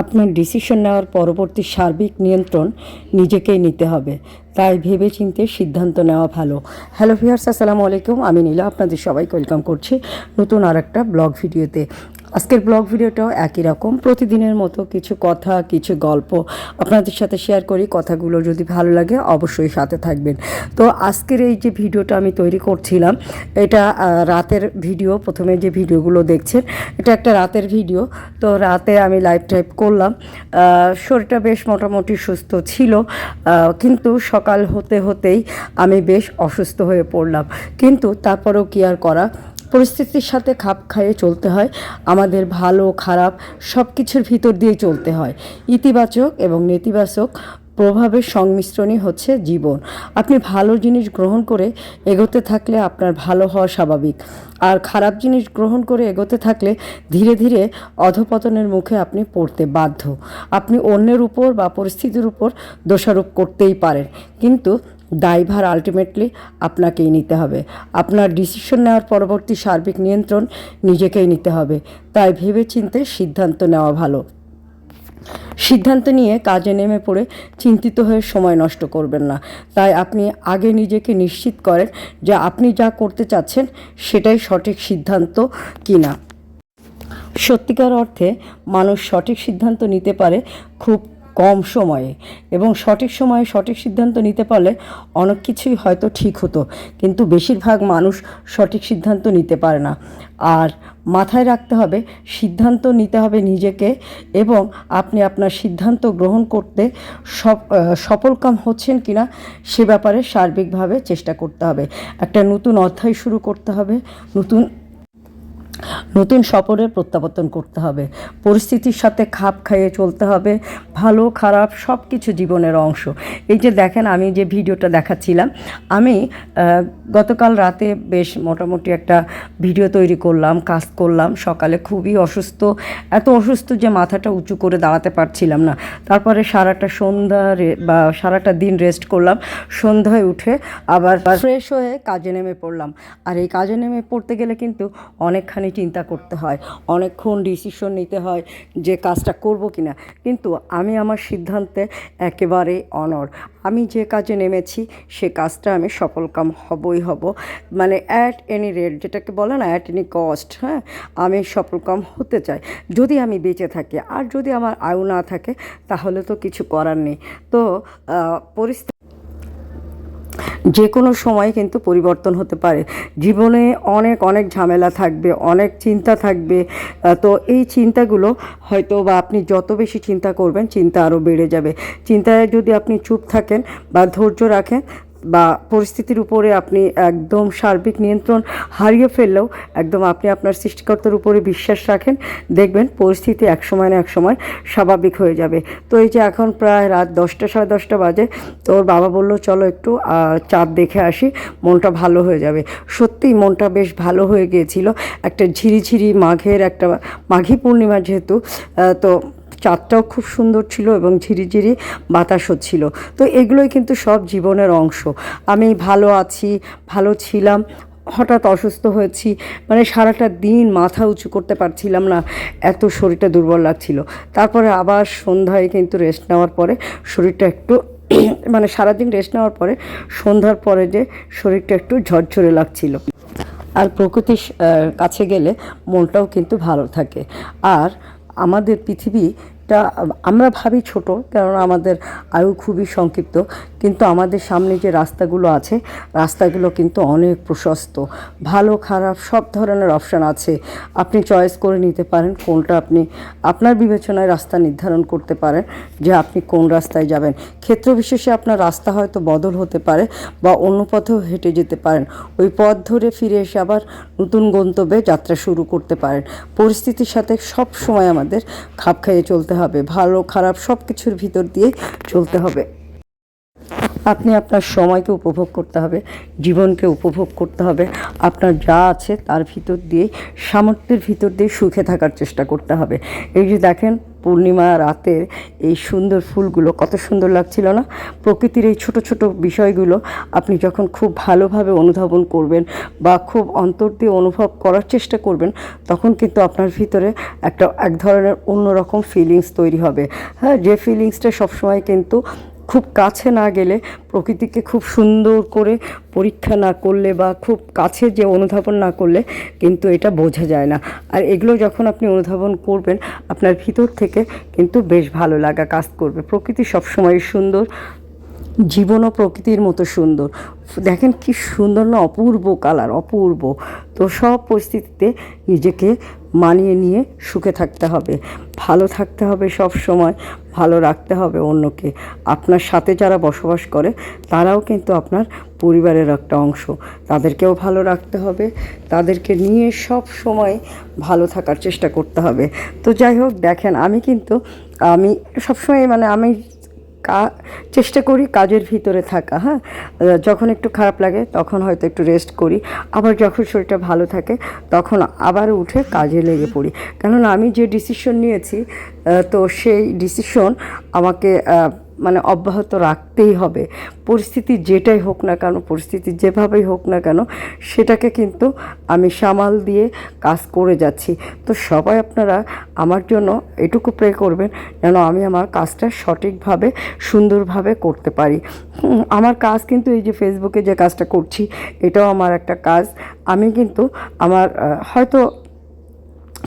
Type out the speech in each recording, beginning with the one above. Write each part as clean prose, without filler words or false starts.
আপনার ডিসিশন নেওয়ার পরবর্তী সার্বিক নিয়ন্ত্রণ নিজেকেই নিতে হবে, তাই ভেবেচিন্তে সিদ্ধান্ত নেওয়া ভালো। হ্যালো ভিউয়ার্স, আসসালামু আলাইকুম। আমি নীলা আপনাদের সবাইকে ওয়েলকাম করছি নতুন আর একটা ব্লগ ভিডিওতে। আজকের ব্লগ ভিডিওটাও একই রকম, প্রতিদিনের মতো কিছু কথা, কিছু গল্প আপনাদের সাথে শেয়ার করি। কথাগুলো যদি ভালো লাগে অবশ্যই সাথে থাকবেন। তো আজকের এই যে ভিডিওটা আমি তৈরি করছিলাম, এটা রাতের ভিডিও। প্রথমে যে ভিডিওগুলো দেখছেন এটা একটা রাতের ভিডিও। তো রাতে আমি লাইভ টাইপ করলাম। শরীরটা বেশ মোটামুটি সুস্থ ছিল, কিন্তু সকাল হতে হতেই আমি বেশ অসুস্থ হয়ে পড়লাম। কিন্তু তারপরেও কি আর করা, পরিস্থিতির সাথে খাপ খাইয়ে চলতে হয়। আমাদের ভালো খারাপ সব কিছুর ভিতর দিয়ে চলতে হয়। ইতিবাচক এবং নেতিবাচক প্রভাবের সংমিশ্রণই হচ্ছে জীবন। আপনি ভালো জিনিস গ্রহণ করে এগোতে থাকলে আপনার ভালো হওয়া স্বাভাবিক, আর খারাপ জিনিস গ্রহণ করে এগোতে থাকলে ধীরে ধীরে অধপতনের মুখে আপনি পড়তে বাধ্য। আপনি অন্যের উপর বা পরিস্থিতির উপর দোষারোপ করতেই পারেন, কিন্তু দায়ভার আলটিমেটলি আপনাকেই নিতে হবে। আপনার ডিসিশন নেওয়ার পরবর্তী সার্বিক নিয়ন্ত্রণ নিজেকেই নিতে হবে, তাই ভেবেচিন্তে সিদ্ধান্ত নেওয়া ভালো। সিদ্ধান্ত নিয়ে কাজে নেমে পড়ে চিন্তিত হয়ে সময় নষ্ট করবেন না। তাই আপনি আগে নিজেকে নিশ্চিত করেন যে আপনি যা করতে চাচ্ছেন সেটাই সঠিক সিদ্ধান্ত কিনা। সত্যিকার অর্থে মানুষ সঠিক সিদ্ধান্ত নিতে পারে খুব কম সময়ে, এবং সঠিক সময়ে সঠিক সিদ্ধান্ত নিতে পারলে অনেক কিছুই হয়তো ঠিক হতো, কিন্তু বেশিরভাগ মানুষ সঠিক সিদ্ধান্ত নিতে পারে না। আর মাথায় রাখতে হবে, সিদ্ধান্ত নিতে হবে নিজেকে, এবং আপনি আপনার সিদ্ধান্ত গ্রহণ করতে সফলকাম হচ্ছেন কিনা সে ব্যাপারে সার্বিকভাবে চেষ্টা করতে হবে। একটা নতুন অধ্যায় শুরু করতে হবে, নতুন সফরের প্রত্যাবর্তন করতে হবে, পরিস্থিতির সাথে খাপ খাইয়ে চলতে হবে। ভালো খারাপ সব কিছু জীবনের অংশ। এই যে দেখেন, আমি যে ভিডিওটা দেখাচ্ছিলাম, আমি গতকাল রাতে বেশ মোটামুটি একটা ভিডিও তৈরি করলাম, কাজ করলাম। সকালে খুবই অসুস্থ, এত অসুস্থ যে মাথাটা উঁচু করে দাঁড়াতে পারছিলাম না। তারপরে সারাটা দিন রেস্ট করলাম। সন্ধ্যায় উঠে আবার ফ্রেশ হয়ে কাজে নেমে পড়লাম। আর এই কাজে নেমে পড়তে গেলে কিন্তু অনেকখানি চিন্তা করতে হয়, অনেকক্ষণ ডিসিশন নিতে হয় যে কাজটা করব কি না। কিন্তু আমি আমার সিদ্ধান্তে একেবারে অনড়। আমি যে কাজে নেমেছি সে কাজটা আমি সফলকাম হবই হব, মানে অ্যাট এনি রেট, যেটাকে বলে না অ্যাট এনি কস্ট। হ্যাঁ, আমি সফলকাম হতে চাই যদি আমি বেঁচে থাকি। আর যদি আমার আয়ু না থাকে তাহলে তো কিছু করার নেই। তো পরিস্থিতি যে কোনো সময় কিন্তু পরিবর্তন হতে পারে। জীবনে অনেক অনেক ঝামেলা থাকবে, অনেক চিন্তা থাকবে। তো এই চিন্তাগুলো হয়তো বা আপনি যত বেশি চিন্তা করবেন, চিন্তা আরও বেড়ে যাবে। চিন্তায় যদি আপনি চুপ থাকেন বা ধৈর্য রাখেন, বা পরিস্থিতির উপরে আপনি একদম সার্বিক নিয়ন্ত্রণ হারিয়ে ফেললেও একদম আপনি আপনার সৃষ্টিকর্তার উপরে বিশ্বাস রাখেন, দেখবেন পরিস্থিতি এক সময় না এক সময় স্বাভাবিক হয়ে যাবে। তো এই যে এখন প্রায় রাত 10টা, সাড়ে 10টা বাজে। তো ওর বাবা বললো চলো একটু চাঁদ দেখে আসি, মনটা ভালো হয়ে যাবে। সত্যিই মনটা বেশ ভালো হয়ে গিয়েছিল। একটা ঝিরিঝিরি মাঘী পূর্ণিমা যেহেতু, তো চাঁদটাও খুব সুন্দর ছিল এবং ঝিরিঝিরি বাতাস হচ্ছিল। তো এগুলোই কিন্তু সব জীবনের অংশ। আমি ভালো আছি, ভালো ছিলাম, হঠাৎ অসুস্থ হয়েছি, মানে সারাটা দিন মাথা উঁচু করতে পারছিলাম না, এত শরীরটা দুর্বল লাগছিল। তারপরে আবার সন্ধ্যায় কিন্তু রেস্ট নেওয়ার পরে শরীরটা একটু মানে সারাদিন রেস্ট নেওয়ার পরে সন্ধ্যার পরে যে শরীরটা একটু ঝরঝরে লাগছিল। আর প্রকৃতির কাছে গেলে মনটাও কিন্তু ভালো থাকে। আর আমাদের পৃথিবীটা আমরা ভাবি ছোট, কারণ আমাদের আয়ু খুবই সংক্ষিপ্ত, কিন্তু আমাদের সামনে যে রাস্তাগুলো আছে, রাস্তাগুলো কিন্তু অনেক প্রশস্ত। ভালো খারাপ সব ধরনের অপশান আছে, আপনি চয়েস করে নিতে পারেন কোনটা আপনি আপনার বিবেচনায় রাস্তা নির্ধারণ করতে পারেন যে আপনি কোন রাস্তায় যাবেন। ক্ষেত্র বিশেষে আপনার রাস্তা হয়তো বদল হতে পারে, বা অন্য পথেও হেঁটে যেতে পারেন। ওই পথ ধরে ফিরে এসে আবার নতুন গন্তব্যে যাত্রা শুরু করতে পারেন। পরিস্থিতির সাথে সব সময় আমাদের খাপ খাইয়ে চলতে হবে, ভালো খারাপ সব কিছুর ভিতর দিয়ে চলতে হবে। আপনি আপনার সময়কে উপভোগ করতে হবে, জীবনকে উপভোগ করতে হবে। আপনার যা আছে তার ভিতর দিয়ে, সামর্থ্যের ভিতর দিয়ে সুখে থাকার চেষ্টা করতে হবে। এই যে দেখেন, পূর্ণিমা রাতের এই সুন্দর ফুলগুলো কত সুন্দর লাগছিল না? প্রকৃতির এই ছোট ছোট বিষয়গুলো আপনি যখন খুব ভালোভাবে অনুধাবন করবেন বা খুব অন্তর দিয়ে অনুভব করার চেষ্টা করবেন, তখন কিন্তু আপনার ভিতরে এক ধরনের অন্যরকম ফিলিংস তৈরি হবে। হ্যাঁ, যে ফিলিংসটা সবসময় কিন্তু খুব কাছে না গেলে, প্রকৃতিকে খুব সুন্দর করে পরীক্ষা না করলে বা খুব কাছে যে অনুধাবন না করলে কিন্তু এটা বোঝা যায় না। আর এগুলো যখন আপনি অনুধাবন করবেন, আপনার ভিতর থেকে কিন্তু বেশ ভালো লাগা কাজ করবে। প্রকৃতি সবসময় সুন্দর, জীবনও প্রকৃতির মতো সুন্দর। দেখেন কি সুন্দর না, অপূর্ব কালার, অপূর্ব। তো সব পরিস্থিতিতে নিজেকে মানিয়ে নিয়ে সুখে থাকতে হবে, ভালো থাকতে হবে, সব সময় ভালো রাখতে হবে অন্যকে। আপনার সাথে যারা বসবাস করে তারাও কিন্তু আপনার পরিবারের একটা অংশ, তাদেরকেও ভালো রাখতে হবে, তাদেরকে নিয়ে সব সময় ভালো থাকার চেষ্টা করতে হবে। তো যাই হোক, দেখেন আমি সবসময় আমি চেষ্টা করি কাজের ভিতরে থাকা। হ্যাঁ, যখন একটু খারাপ লাগে তখন হয়তো একটু রেস্ট করি, আবার যখন শরীরটা ভালো থাকে তখন আবার উঠে কাজে লেগে পড়ি। কেননা আমি যে ডিসিশন নিয়েছি, তো সেই ডিসিশন আমাকে অব্যাহত রাখতেই হবে। পরিস্থিতি যেটাই হোক না কেন, পরিস্থিতি যেভাবেই হোক না কেন, সেটাকে কিন্তু আমি সামাল দিয়ে কাজ করে যাচ্ছি। তো সবাই আপনারা আমার জন্য এটুকু প্রে করবেন যেন আমি আমার কাজটা সঠিকভাবে সুন্দরভাবে করতে পারি। আমার কাজ কিন্তু এই যে ফেসবুকে যে কাজটা করছি, এটাও আমার একটা কাজ। আমি কিন্তু হয়তো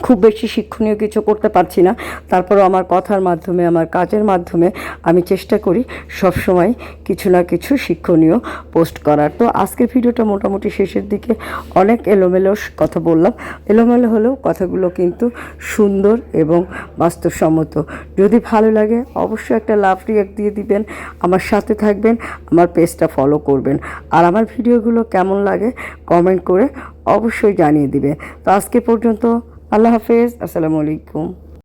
খুব বেশি শিক্ষণীয় কিছু করতে পারছি না, তারপরও আমার কথার মাধ্যমে, আমার কাজের মাধ্যমে আমি চেষ্টা করি সবসময় কিছু না কিছু শিক্ষণীয় পোস্ট করার। তো আজকের ভিডিওটা মোটামুটি শেষের দিকে, অনেক এলোমেলো কথা বললাম। এলোমেলো হলেও কথাগুলো কিন্তু সুন্দর এবং বাস্তবসম্মত। যদি ভালো লাগে অবশ্যই একটা লাভ রিঅ্যাক্ট দিয়ে দিবেন, আমার সাথে থাকবেন, আমার পেজটা ফলো করবেন। আর আমার ভিডিওগুলো কেমন লাগে কমেন্ট করে অবশ্যই জানিয়ে দিবে। তো আজকে পর্যন্ত, আল্লাহ হাফেজ, আসসালামু আলাইকুম।